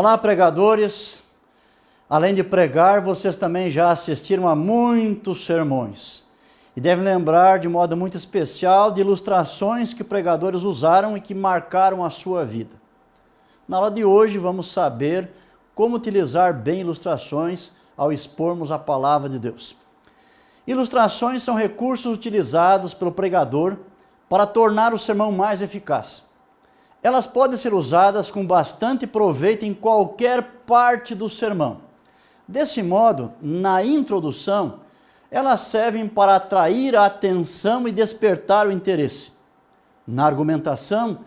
Olá, pregadores! Além de pregar, vocês também já assistiram a muitos sermões e devem lembrar de modo muito especial de ilustrações que pregadores usaram e que marcaram a sua vida. Na aula de hoje vamos saber como utilizar bem ilustrações ao expormos a palavra de Deus. Ilustrações são recursos utilizados pelo pregador para tornar o sermão mais eficaz. Elas podem ser usadas com bastante proveito em qualquer parte do sermão. Desse modo, na introdução, elas servem para atrair a atenção e despertar o interesse. Na argumentação,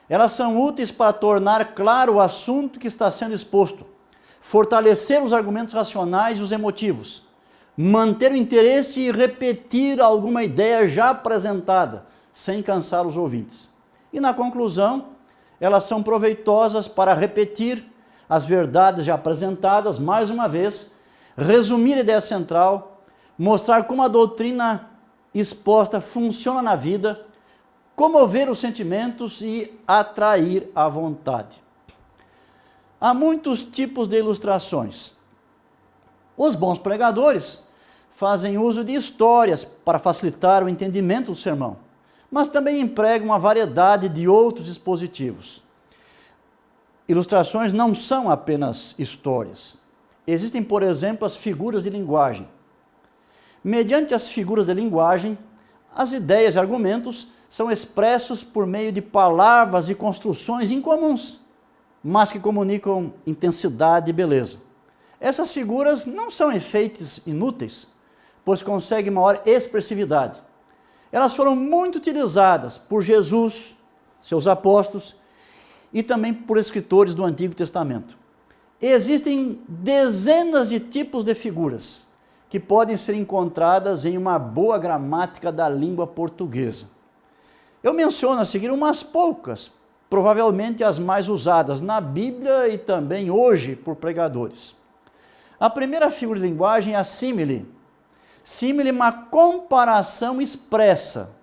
elas são úteis para tornar claro o assunto que está sendo exposto, fortalecer os argumentos racionais e os emotivos, manter o interesse e repetir alguma ideia já apresentada, sem cansar os ouvintes. E na conclusão, elas são proveitosas para repetir as verdades já apresentadas mais uma vez, resumir a ideia central, mostrar como a doutrina exposta funciona na vida, comover os sentimentos e atrair a vontade. Há muitos tipos de ilustrações. Os bons pregadores fazem uso de histórias para facilitar o entendimento do sermão, mas também empregam uma variedade de outros dispositivos. Ilustrações não são apenas histórias. Existem, por exemplo, as figuras de linguagem. Mediante as figuras de linguagem, as ideias e argumentos são expressos por meio de palavras e construções incomuns, mas que comunicam intensidade e beleza. Essas figuras não são efeitos inúteis, pois conseguem maior expressividade. Elas foram muito utilizadas por Jesus, seus apóstolos e também por escritores do Antigo Testamento. Existem dezenas de tipos de figuras que podem ser encontradas em uma boa gramática da língua portuguesa. Eu menciono a seguir umas poucas, provavelmente as mais usadas na Bíblia e também hoje por pregadores. A primeira figura de linguagem é a símile. Símile é uma comparação expressa.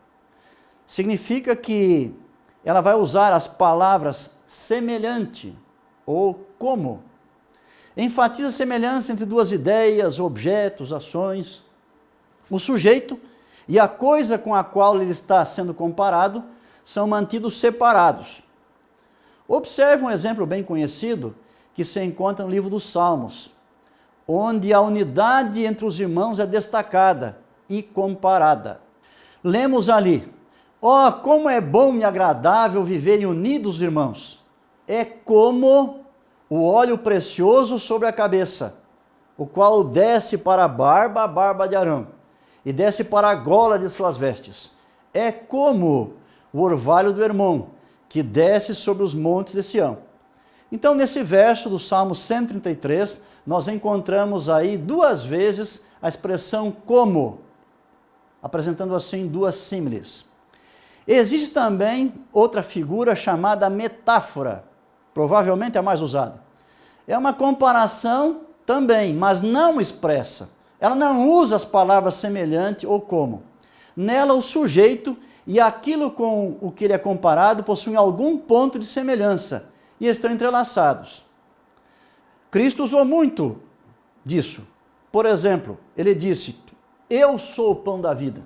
Significa que ela vai usar as palavras semelhante ou como. Enfatiza a semelhança entre duas ideias, objetos, ações. O sujeito e a coisa com a qual ele está sendo comparado são mantidos separados. Observe um exemplo bem conhecido que se encontra no livro dos Salmos, onde a unidade entre os irmãos é destacada e comparada. Lemos ali: ó, como é bom e agradável viverem unidos, irmãos. É como o óleo precioso sobre a cabeça, o qual desce para a barba de Arão, e desce para a gola de suas vestes. É como o orvalho do Hermon, que desce sobre os montes de Sião. Então, nesse verso do Salmo 133, nós encontramos aí duas vezes a expressão como, apresentando assim duas símiles. Existe também outra figura chamada metáfora, provavelmente a mais usada. É uma comparação também, mas não expressa. Ela não usa as palavras semelhante ou como. Nela, o sujeito e aquilo com o que ele é comparado possuem algum ponto de semelhança e estão entrelaçados. Cristo usou muito disso. Por exemplo, ele disse: eu sou o pão da vida,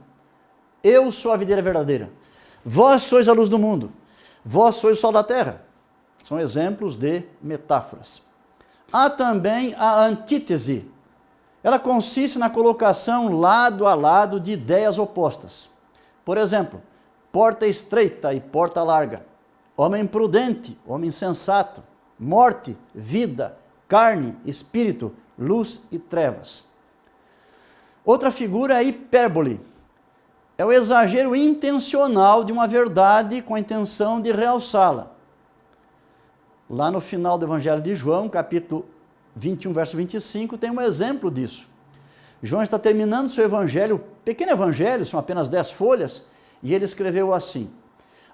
eu sou a videira verdadeira, vós sois a luz do mundo, vós sois o sol da terra. São exemplos de metáforas. Há também a antítese. Ela consiste na colocação lado a lado de ideias opostas. Por exemplo, porta estreita e porta larga, homem prudente, homem sensato, morte, vida, carne, espírito, luz e trevas. Outra figura é a hipérbole. É o exagero intencional de uma verdade com a intenção de realçá-la. Lá no final do Evangelho de João, capítulo 21, verso 25, tem um exemplo disso. João está terminando seu evangelho, pequeno evangelho, são apenas 10 folhas, e ele escreveu assim: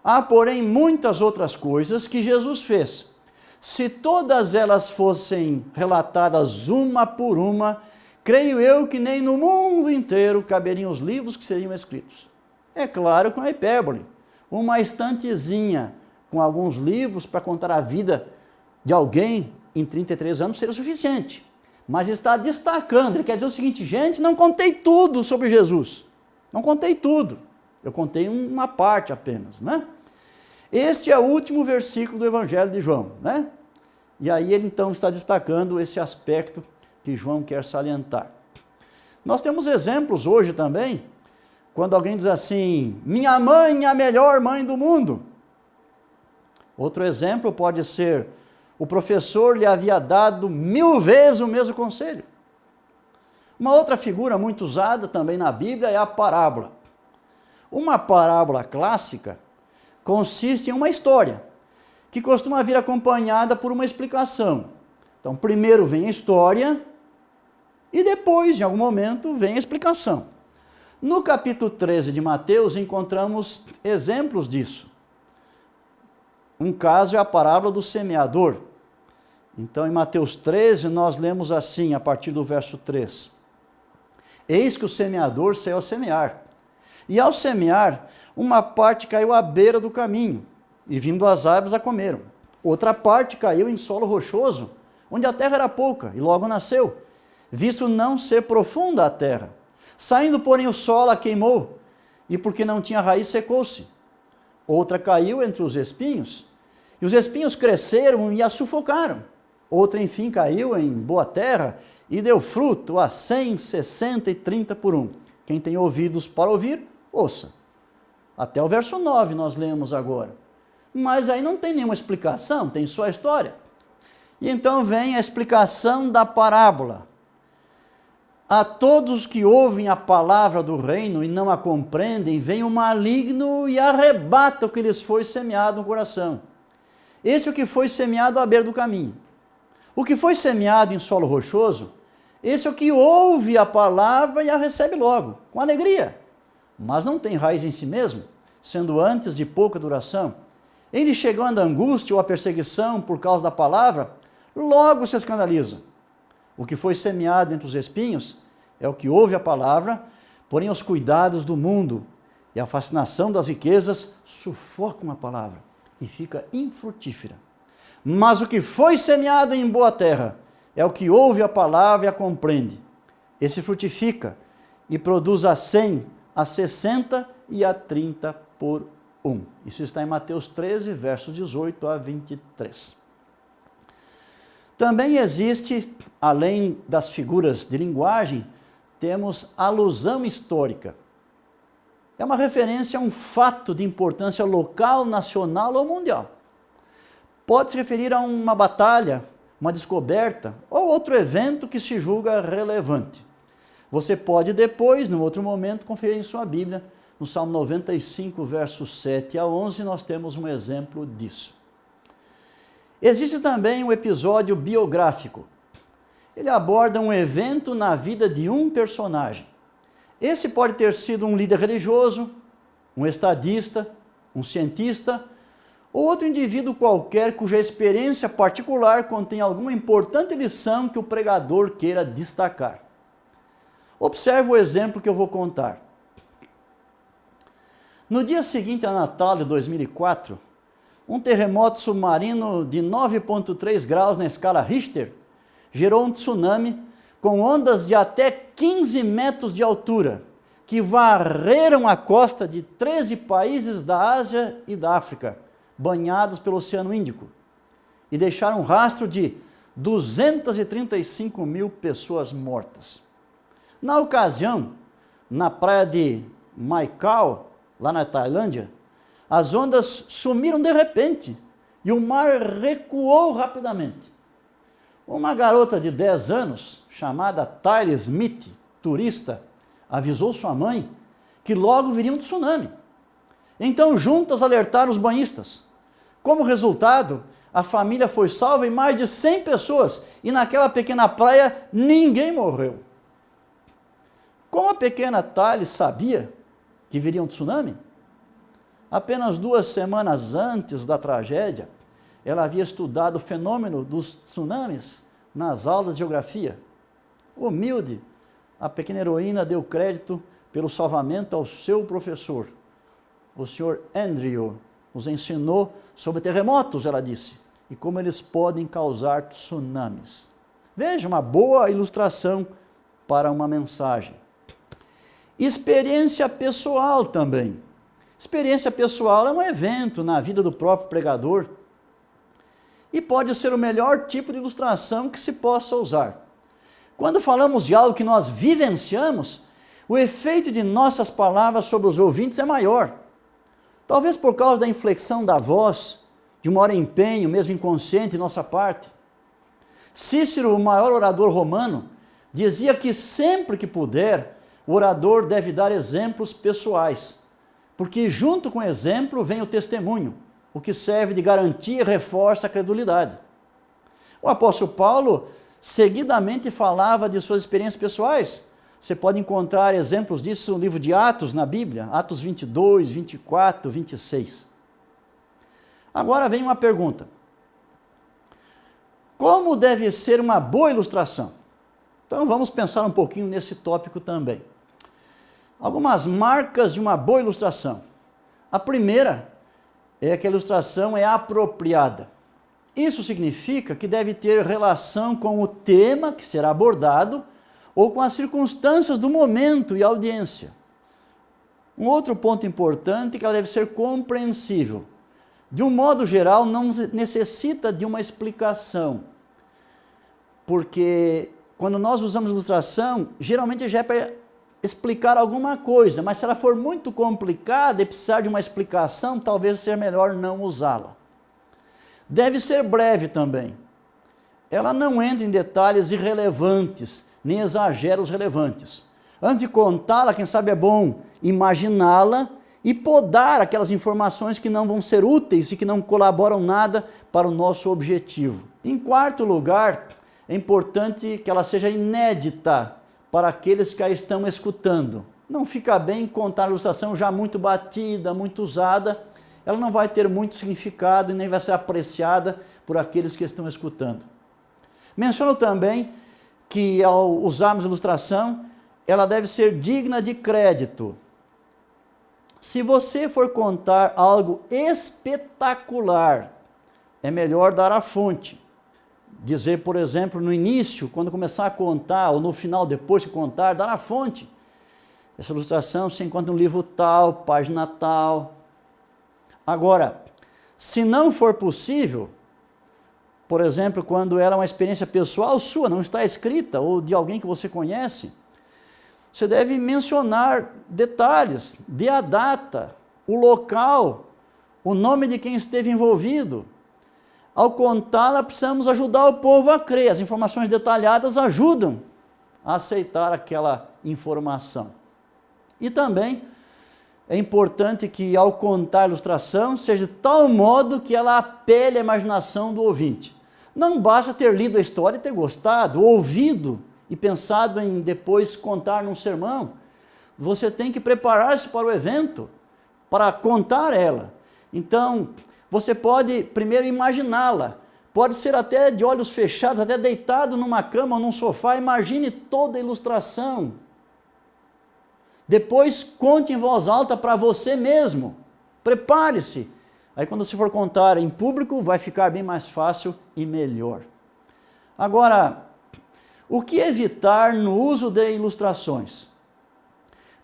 há, porém, muitas outras coisas que Jesus fez. Se todas elas fossem relatadas uma por uma, creio eu que nem no mundo inteiro caberiam os livros que seriam escritos. É claro, com a hipérbole, uma estantezinha com alguns livros para contar a vida de alguém em 33 anos seria suficiente. Mas ele está destacando, ele quer dizer o seguinte: gente, não contei tudo sobre Jesus. Não contei tudo. Eu contei uma parte apenas, né? Este é o último versículo do Evangelho de João, né? E aí ele então está destacando esse aspecto que João quer salientar. Nós temos exemplos hoje também, quando alguém diz assim: minha mãe é a melhor mãe do mundo. Outro exemplo pode ser: o professor lhe havia dado 1000 vezes o mesmo conselho. Uma outra figura muito usada também na Bíblia é a parábola. Uma parábola clássica consiste em uma história, que costuma vir acompanhada por uma explicação. Então, primeiro vem a história, e depois, em algum momento, vem a explicação. No capítulo 13 de Mateus, encontramos exemplos disso. Um caso é a parábola do semeador. Então, em Mateus 13, nós lemos assim, a partir do verso 3. Eis que o semeador saiu a semear. E ao semear, uma parte caiu à beira do caminho, e vindo as aves a comeram. Outra parte caiu em solo rochoso, onde a terra era pouca, e logo nasceu, visto não ser profunda a terra. Saindo, porém, o solo a queimou, e porque não tinha raiz, secou-se. Outra caiu entre os espinhos, e os espinhos cresceram e a sufocaram. Outra, enfim, caiu em boa terra, e deu fruto a 100, 60 e 30 por um. Quem tem ouvidos para ouvir, ouça. Até o verso 9 nós lemos agora. Mas aí não tem nenhuma explicação, tem só a história. E então vem a explicação da parábola. A todos que ouvem a palavra do reino e não a compreendem, vem o maligno e arrebata o que lhes foi semeado no coração. Esse é o que foi semeado à beira do caminho. O que foi semeado em solo rochoso, esse é o que ouve a palavra e a recebe logo, com alegria, mas não tem raiz em si mesmo, sendo antes de pouca duração. Ele chegando a angústia ou a perseguição por causa da palavra, logo se escandaliza. O que foi semeado entre os espinhos é o que ouve a palavra, porém os cuidados do mundo e a fascinação das riquezas sufocam a palavra e fica infrutífera. Mas o que foi semeado em boa terra é o que ouve a palavra e a compreende. Esse frutifica e produz a 100, a 60 e a 30 por um. Isso está em Mateus 13, versos 18 a 23. Também existe, além das figuras de linguagem, temos alusão histórica. É uma referência a um fato de importância local, nacional ou mundial. Pode se referir a uma batalha, uma descoberta ou outro evento que se julga relevante. Você pode depois, num outro momento, conferir em sua Bíblia, no Salmo 95, versos 7 a 11, nós temos um exemplo disso. Existe também um episódio biográfico. Ele aborda um evento na vida de um personagem. Esse pode ter sido um líder religioso, um estadista, um cientista, ou outro indivíduo qualquer cuja experiência particular contém alguma importante lição que o pregador queira destacar. Observe o exemplo que eu vou contar. No dia seguinte a Natal de 2004, um terremoto submarino de 9,3 graus na escala Richter gerou um tsunami com ondas de até 15 metros de altura, que varreram a costa de 13 países da Ásia e da África, banhados pelo Oceano Índico, e deixaram um rastro de 235 mil pessoas mortas. Na ocasião, na praia de Mai Khao, lá na Tailândia, as ondas sumiram de repente e o mar recuou rapidamente. Uma garota de 10 anos, chamada Tyler Smith, turista, avisou sua mãe que logo viria um tsunami. Então, juntas alertaram os banhistas. Como resultado, a família foi salva e mais de 100 pessoas, e naquela pequena praia ninguém morreu. Como a pequena Tyler sabia que viria um tsunami? Apenas 2 semanas antes da tragédia, ela havia estudado o fenômeno dos tsunamis nas aulas de geografia. Humilde, a pequena heroína deu crédito pelo salvamento ao seu professor. O Sr. Andrew nos ensinou sobre terremotos, ela disse, e como eles podem causar tsunamis. Veja, uma boa ilustração para uma mensagem. Experiência pessoal também. Experiência pessoal é um evento na vida do próprio pregador e pode ser o melhor tipo de ilustração que se possa usar. Quando falamos de algo que nós vivenciamos, o efeito de nossas palavras sobre os ouvintes é maior. Talvez por causa da inflexão da voz, de um maior empenho, mesmo inconsciente, de nossa parte. Cícero, o maior orador romano, dizia que sempre que puder, o orador deve dar exemplos pessoais, porque junto com o exemplo vem o testemunho, o que serve de garantia e reforça a credulidade. O apóstolo Paulo seguidamente falava de suas experiências pessoais. Você pode encontrar exemplos disso no livro de Atos, na Bíblia, Atos 22, 24, 26. Agora vem uma pergunta. Como deve ser uma boa ilustração? Então vamos pensar um pouquinho nesse tópico também. Algumas marcas de uma boa ilustração. A primeira é que a ilustração é apropriada. Isso significa que deve ter relação com o tema que será abordado ou com as circunstâncias do momento e audiência. Um outro ponto importante é que ela deve ser compreensível. De um modo geral, não necessita de uma explicação, porque quando nós usamos ilustração, geralmente já é para explicar alguma coisa, mas se ela for muito complicada e precisar de uma explicação, talvez seja melhor não usá-la. Deve ser breve também. Ela não entra em detalhes irrelevantes, nem exagera os relevantes. Antes de contá-la, quem sabe é bom imaginá-la e podar aquelas informações que não vão ser úteis e que não colaboram nada para o nosso objetivo. Em quarto lugar, é importante que ela seja inédita para aqueles que a estão escutando. Não fica bem contar a ilustração já muito batida, muito usada, ela não vai ter muito significado e nem vai ser apreciada por aqueles que estão escutando. Menciono também que ao usarmos ilustração, ela deve ser digna de crédito. Se você for contar algo espetacular, é melhor dar a fonte. Dizer, por exemplo, no início, quando começar a contar, ou no final, depois de contar, dar a fonte. Essa ilustração se encontra no livro tal, página tal. Agora, se não for possível, por exemplo, quando ela é uma experiência pessoal sua, não está escrita, ou de alguém que você conhece, você deve mencionar detalhes, dê a data, o local, o nome de quem esteve envolvido. Ao contá-la, precisamos ajudar o povo a crer. As informações detalhadas ajudam a aceitar aquela informação. E também é importante que, ao contar a ilustração, seja de tal modo que ela apele à imaginação do ouvinte. Não basta ter lido a história e ter gostado, ouvido e pensado em depois contar num sermão. Você tem que preparar-se para o evento, para contar ela. Então, você pode primeiro imaginá-la. Pode ser até de olhos fechados, até deitado numa cama ou num sofá. Imagine toda a ilustração. Depois conte em voz alta para você mesmo. Prepare-se. Aí quando você for contar em público, vai ficar bem mais fácil e melhor. Agora, o que evitar no uso de ilustrações?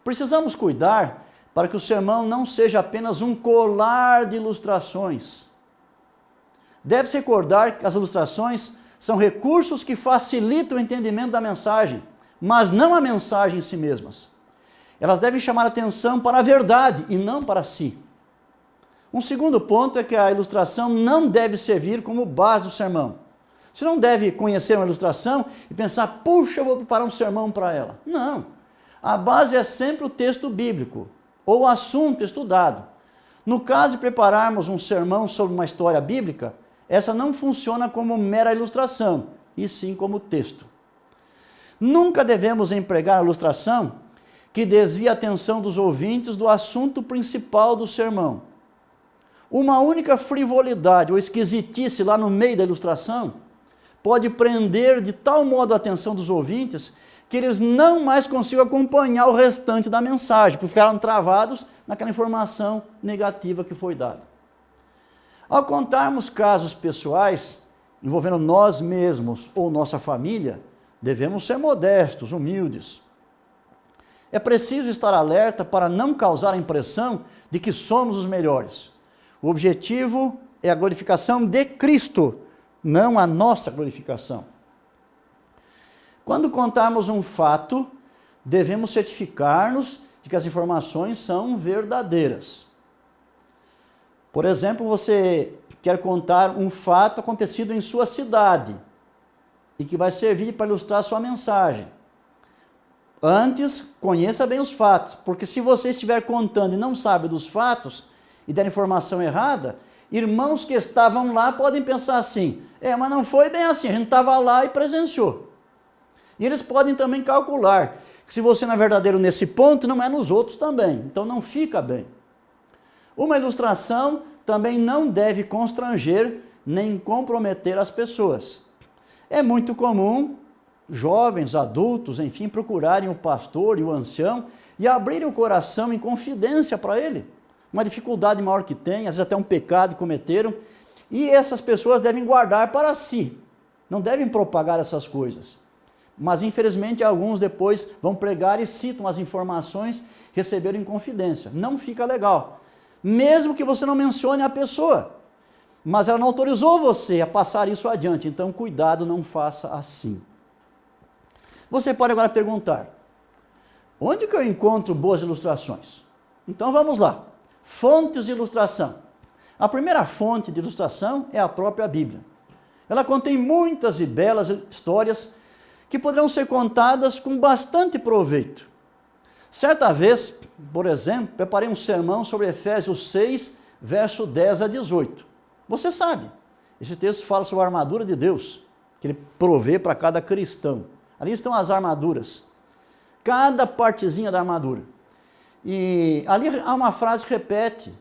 Precisamos cuidar para que o sermão não seja apenas um colar de ilustrações. Deve-se recordar que as ilustrações são recursos que facilitam o entendimento da mensagem, mas não a mensagem em si mesmas. Elas devem chamar a atenção para a verdade e não para si. Um segundo ponto é que a ilustração não deve servir como base do sermão. Você não deve conhecer uma ilustração e pensar, puxa, eu vou preparar um sermão para ela. Não. A base é sempre o texto bíblico ou o assunto estudado. No caso de prepararmos um sermão sobre uma história bíblica, essa não funciona como mera ilustração, e sim como texto. Nunca devemos empregar a ilustração que desvie a atenção dos ouvintes do assunto principal do sermão. Uma única frivolidade ou esquisitice lá no meio da ilustração pode prender de tal modo a atenção dos ouvintes que eles não mais consigam acompanhar o restante da mensagem, porque ficaram travados naquela informação negativa que foi dada. Ao contarmos casos pessoais, envolvendo nós mesmos ou nossa família, devemos ser modestos, humildes. É preciso estar alerta para não causar a impressão de que somos os melhores. O objetivo é a glorificação de Cristo, não a nossa glorificação. Quando contarmos um fato, devemos certificar-nos de que as informações são verdadeiras. Por exemplo, você quer contar um fato acontecido em sua cidade e que vai servir para ilustrar sua mensagem. Antes, conheça bem os fatos, porque se você estiver contando e não sabe dos fatos e der informação errada, irmãos que estavam lá podem pensar assim, mas não foi bem assim, a gente estava lá e presenciou. E eles podem também calcular que se você não é verdadeiro nesse ponto, não é nos outros também, então não fica bem. Uma ilustração também não deve constranger nem comprometer as pessoas. É muito comum jovens, adultos, enfim, procurarem o pastor e o ancião e abrirem o coração em confidência para ele. Uma dificuldade maior que tem, às vezes até um pecado cometeram, e essas pessoas devem guardar para si, não devem propagar essas coisas. Mas infelizmente alguns depois vão pregar e citam as informações que receberam em confidência. Não fica legal. Mesmo que você não mencione a pessoa, mas ela não autorizou você a passar isso adiante, então cuidado, não faça assim. Você pode agora perguntar, onde que eu encontro boas ilustrações? Então vamos lá, fontes de ilustração. A primeira fonte de ilustração é a própria Bíblia. Ela contém muitas e belas histórias que poderão ser contadas com bastante proveito. Certa vez, por exemplo, preparei um sermão sobre Efésios 6, verso 10 a 18. Você sabe, esse texto fala sobre a armadura de Deus, que ele provê para cada cristão. Ali estão as armaduras, cada partezinha da armadura. E ali há uma frase que repete,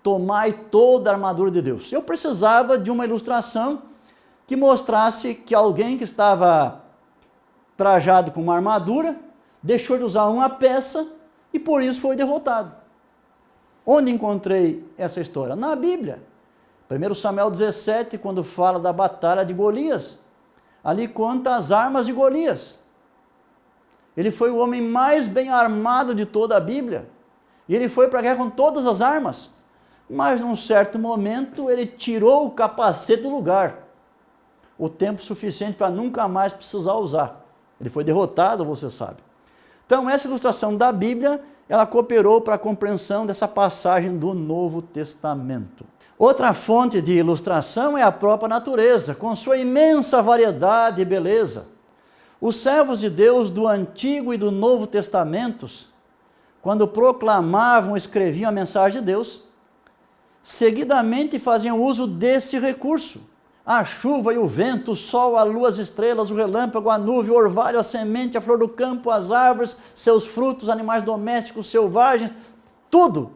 tomai toda a armadura de Deus. Eu precisava de uma ilustração que mostrasse que alguém que estava trajado com uma armadura, deixou de usar uma peça e por isso foi derrotado. Onde encontrei essa história? Na Bíblia. 1 Samuel 17, quando fala da batalha de Golias, ali conta as armas de Golias. Ele foi o homem mais bem armado de toda a Bíblia. E ele foi para a guerra com todas as armas. Mas num certo momento ele tirou o capacete do lugar. O tempo suficiente para nunca mais precisar usar. Ele foi derrotado, você sabe. Então essa ilustração da Bíblia, ela cooperou para a compreensão dessa passagem do Novo Testamento. Outra fonte de ilustração é a própria natureza, com sua imensa variedade e beleza. Os servos de Deus do Antigo e do Novo Testamentos, quando proclamavam e escreviam a mensagem de Deus, seguidamente faziam uso desse recurso. A chuva e o vento, o sol, a lua, as estrelas, o relâmpago, a nuvem, o orvalho, a semente, a flor do campo, as árvores, seus frutos, animais domésticos, selvagens, tudo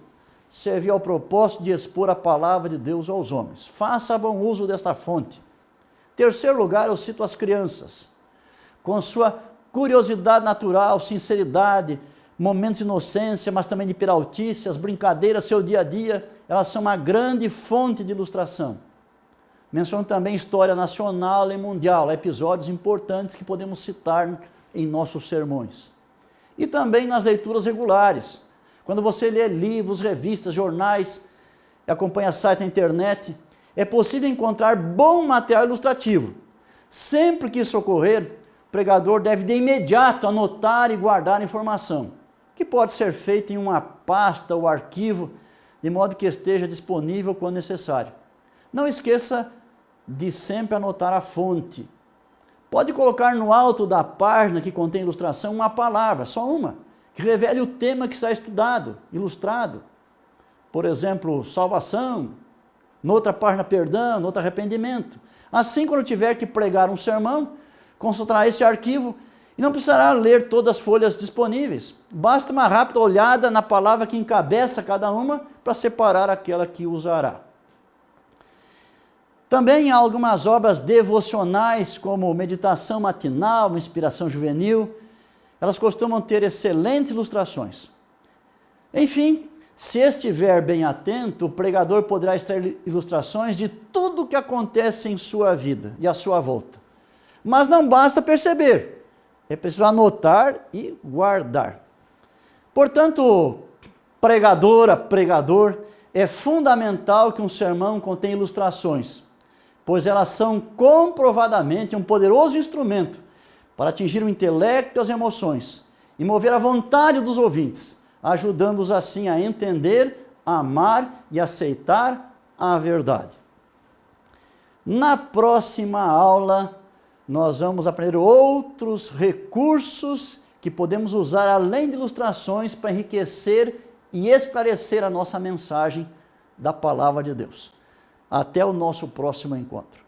servia ao propósito de expor a palavra de Deus aos homens. Faça bom uso desta fonte. Terceiro lugar, eu cito as crianças. Com sua curiosidade natural, sinceridade, momentos de inocência, mas também de peraltice, as brincadeiras, seu dia a dia, elas são uma grande fonte de ilustração. Menciono também história nacional e mundial, episódios importantes que podemos citar em nossos sermões. E também nas leituras regulares. Quando você lê livros, revistas, jornais, e acompanha sites na internet, é possível encontrar bom material ilustrativo. Sempre que isso ocorrer, o pregador deve de imediato anotar e guardar a informação, que pode ser feita em uma pasta ou arquivo, de modo que esteja disponível quando necessário. Não esqueça de sempre anotar a fonte. Pode colocar no alto da página que contém ilustração uma palavra, só uma, que revele o tema que está estudado, ilustrado. Por exemplo, salvação, noutra página perdão, noutra arrependimento. Assim, quando tiver que pregar um sermão, consultará esse arquivo e não precisará ler todas as folhas disponíveis. Basta uma rápida olhada na palavra que encabeça cada uma para separar aquela que usará. Também há algumas obras devocionais, como meditação matinal, inspiração juvenil. Elas costumam ter excelentes ilustrações. Enfim, Se estiver bem atento, o pregador poderá extrair ilustrações de tudo o que acontece em sua vida e à sua volta. Mas não basta perceber, é preciso anotar e guardar. Portanto, pregadora, pregador, é fundamental que um sermão contenha ilustrações, pois elas são comprovadamente um poderoso instrumento para atingir o intelecto e as emoções e mover a vontade dos ouvintes, ajudando-os assim a entender, amar e aceitar a verdade. Na próxima aula, nós vamos aprender outros recursos que podemos usar além de ilustrações para enriquecer e esclarecer a nossa mensagem da palavra de Deus. Até o nosso próximo encontro.